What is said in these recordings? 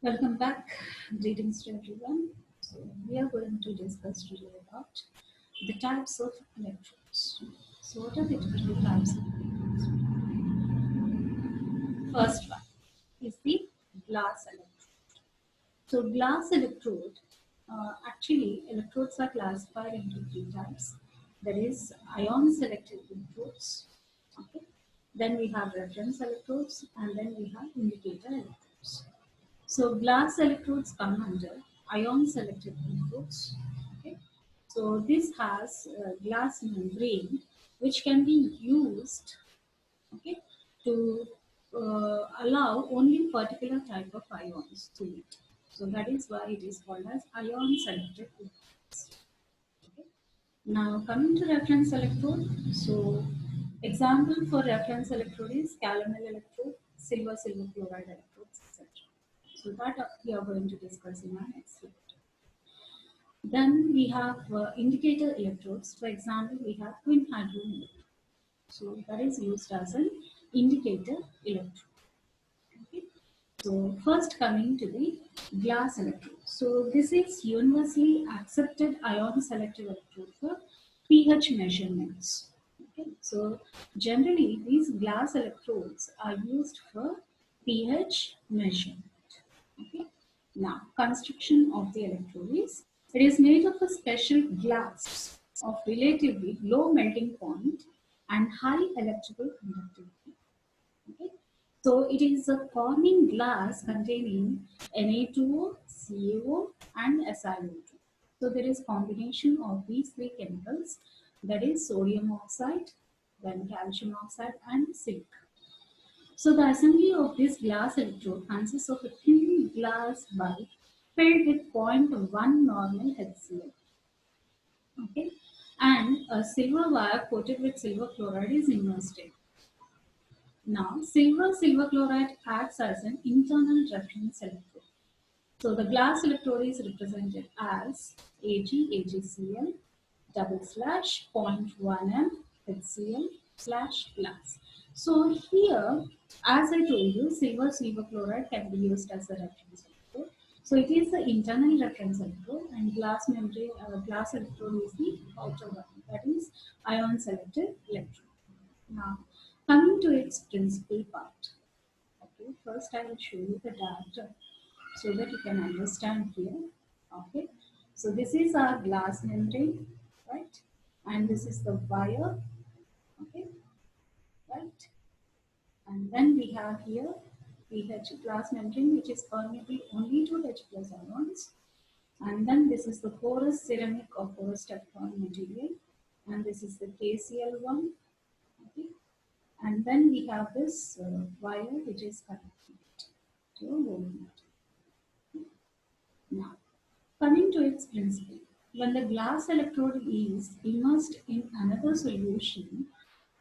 Welcome back. Greetings to everyone. So we are going to discuss today about the types of electrodes. So what are the different types of electrodes? First one is the glass electrode. So glass electrode, actually electrodes are classified into three types. There is ion selective electrodes. Okay. Then we have reference electrodes and then we have indicator electrodes. So glass electrodes come under ion selective electrodes. Okay. So this has a glass membrane which can be used, okay, to allow only particular type of ions to it. So that is why it is called as ion selective electrodes. Okay. Now coming to reference electrode. So example for reference electrode is calomel electrode, silver chloride electrodes, etc. So that we are going to discuss in our next slide. Then we have indicator electrodes. For example, we have twin hadron electrode. So that is used as an indicator electrode. Okay. So first coming to the glass electrode. So this is universally accepted ion selective electrode for pH measurements. Okay. So generally these glass electrodes are used for pH measurement. Okay. Now construction of the electrode is, it is made of a special glass of relatively low melting point and high electrical conductivity. Okay. So it is a Corning glass containing Na2O, CaO and SiO2. So there is combination of these three chemicals, that is sodium oxide, then calcium oxide and silica. So the assembly of this glass electrode consists of a thin glass bulb filled with zero point 0.1 normal HCl. Okay, and a silver wire coated with silver chloride is immersed in. Now, silver chloride acts as an internal reference electrode. So the glass electrode is represented as AgAgCl double slash 0.1 m HCl slash glass. So here, as I told you, silver chloride can be used as a reference electrode. So it is the internal reference electrode, and glass membrane glass electrode is the outer one, that is ion selective electrode. Now, coming to its principal part. Okay, first I will show you the diagram so that you can understand here. Okay, so this is our glass membrane, right? And this is the wire, okay, right? And then we have here pH glass membrane, which is permeable only to H plus ions. And then this is the porous ceramic or porous Teflon material. And this is the KCl one, okay? And then we have this wire which is connected to a voltmeter. Now, coming to its principle, when the glass electrode is immersed in another solution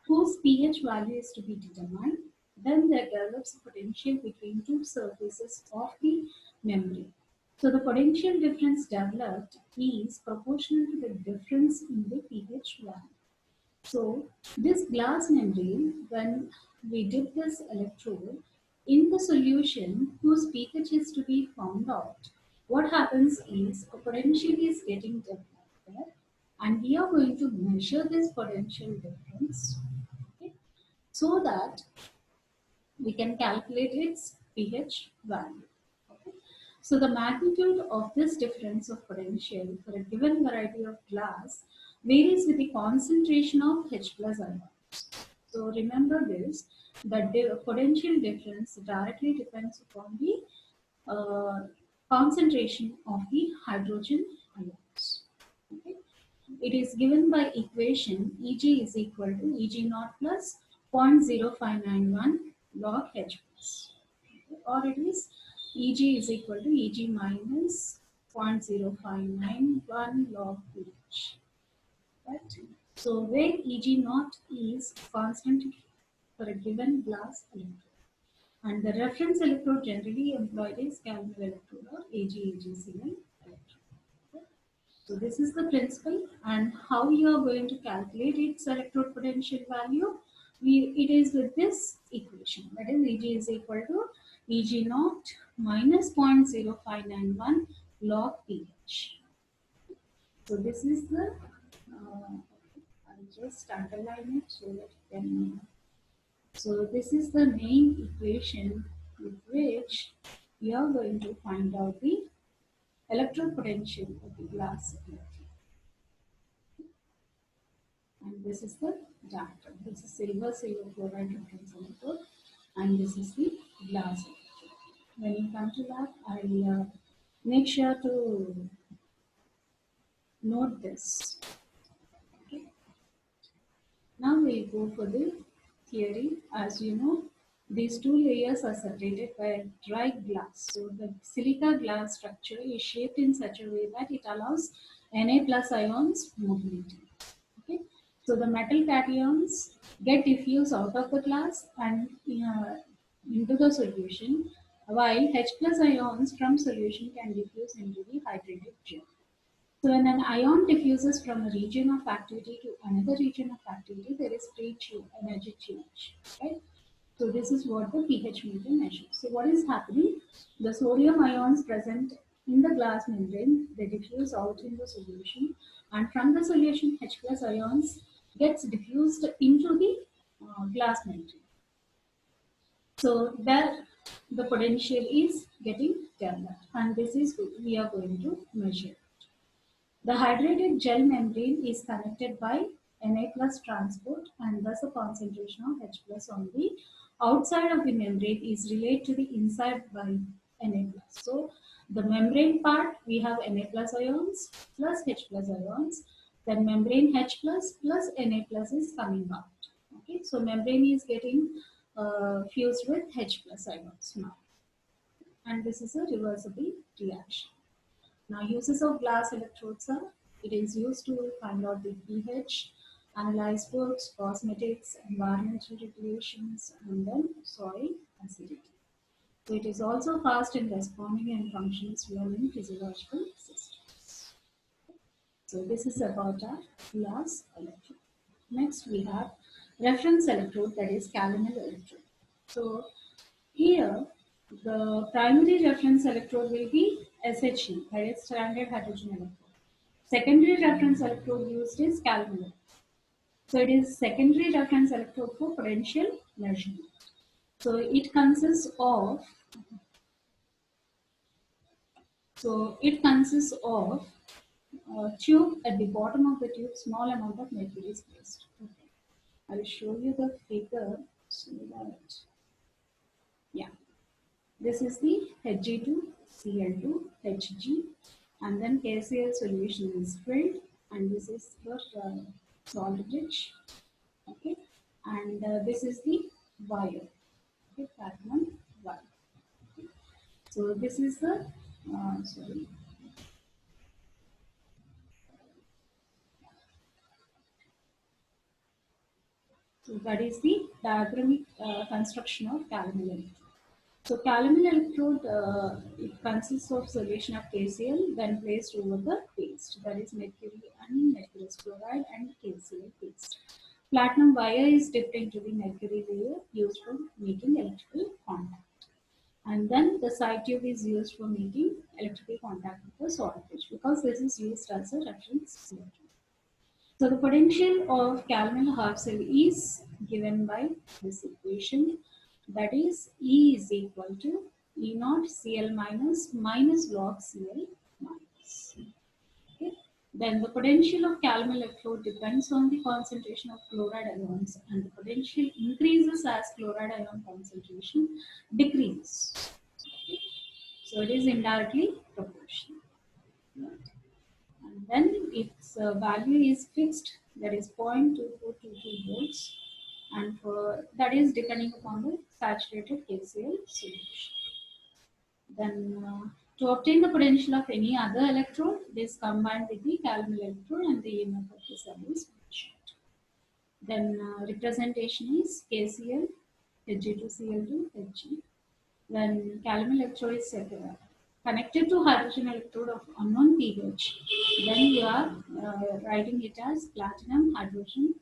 whose pH value is to be determined, then there develops a potential between two surfaces of the membrane. So the potential difference developed is proportional to the difference in the pH value. So this glass membrane, when we dip this electrode in the solution whose pH is to be found out, what happens is a potential is getting developed there, and we are going to measure this potential difference, okay, so that we can calculate its pH value. Okay. So the magnitude of this difference of potential for a given variety of glass varies with the concentration of H plus ions. So remember this, that the potential difference directly depends upon the concentration of the hydrogen ions. Okay. It is given by equation Eg is equal to Eg naught plus 0.0591 log H plus. Okay. Or it is Eg is equal to Eg minus 0.0591 log pH. Right? So where Eg naught is constant for a given glass electrode. And the reference electrode generally employed is calomel electrode or AgAgCl electrode. So this is the principle, and how you are going to calculate its electrode potential value. It is with this equation, that is Eg is equal to Eg naught minus 0.0591 log pH. So this is the, I'll just underline it so that you can. So this is the main equation with which we are going to find out the electrode potential of the glass electrode. And this is the diagram. This is silver chloride reference electrode, and this is the glass electrode. When you come to that, I'll make sure to note this. Okay. Now we'll go for the theory. As you know, these two layers are separated by a dry glass. So the silica glass structure is shaped in such a way that it allows Na plus ions mobility. Okay. So the metal cations get diffused out of the glass and into the solution, while H plus ions from solution can diffuse into the hydrated gel. So when an ion diffuses from a region of activity to another region of activity, there is free energy change, right? So this is what the pH meter measures. So what is happening? The sodium ions present in the glass membrane, they diffuse out in the solution, and from the solution, H plus ions gets diffused into the glass membrane. So there, the potential is getting developed, and this is we are going to measure. The hydrated gel membrane is connected by Na plus transport, and thus a concentration of H plus on the outside of the membrane is relayed to the inside by Na plus. So the membrane part, we have Na plus ions plus H plus ions. Then membrane H plus Na plus is coming out. Okay, so membrane is getting fused with H plus ions now, and this is a reversible reaction. Now, uses of glass electrodes are, it is used to find out the pH, analyze books, cosmetics, environmental regulations, and then soil acidity. So it is also fast in responding and functions well in physiological systems. So this is about our glass electrode. Next we have reference electrode, that is calomel electrode. So here, the primary reference electrode will be SHE, that is standard hydrogen electrode. Secondary reference electrode used is calomel. So it is secondary reference electrode for potential measurement. So it consists of tube. At the bottom of the tube, small amount of mercury is placed. Okay. I will show you the figure so that, yeah. This is the Hg2Cl2Hg, and then KCl solution is filled, and this is your solid rich. Okay, and this is the wire. Okay, platinum wire. Okay. So this is the sorry. So that is the diagramic construction of calomel electrode. So calomel electrode, it consists of solution of KCl then placed over the paste, that is mercury and mercurous chloride and KCl paste. Platinum wire is dipped into the mercury layer used for making electrical contact. And then the side tube is used for making electrical contact with the solid pitch, because this is used as a reference electrode. So the potential of calomel half cell is given by this equation, that is E is equal to E naught Cl minus log Cl minus. Okay. Then the potential of calomel electrode depends on the concentration of chloride ions, and the potential increases as chloride ion concentration decreases. Okay. So it is indirectly proportional. Right. And then its value is fixed, that is 0.2422 volts, and for that is depending upon the saturated KCl solution. Then to obtain the potential of any other electrode, this combined with the calomel electrode, and the EMF of the cell is measured. Then representation is KCl Hg2Cl2 Hg. When calomel electrode is connected to hydrogen electrode of unknown pH, then you are writing it as platinum hydrogen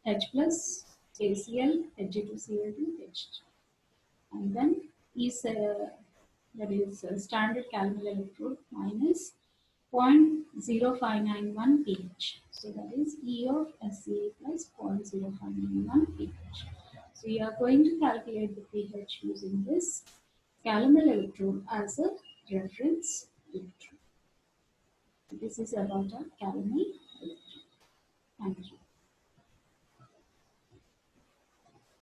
H plus KCl Hg2Cl2 Hg. And then is that is standard calomel electrode minus 0.0591 pH. So that is E of SCA plus 0.0591 pH. So you are going to calculate the pH using this calomel electrode as a reference electrode. This is about a calomel electrode. Thank you.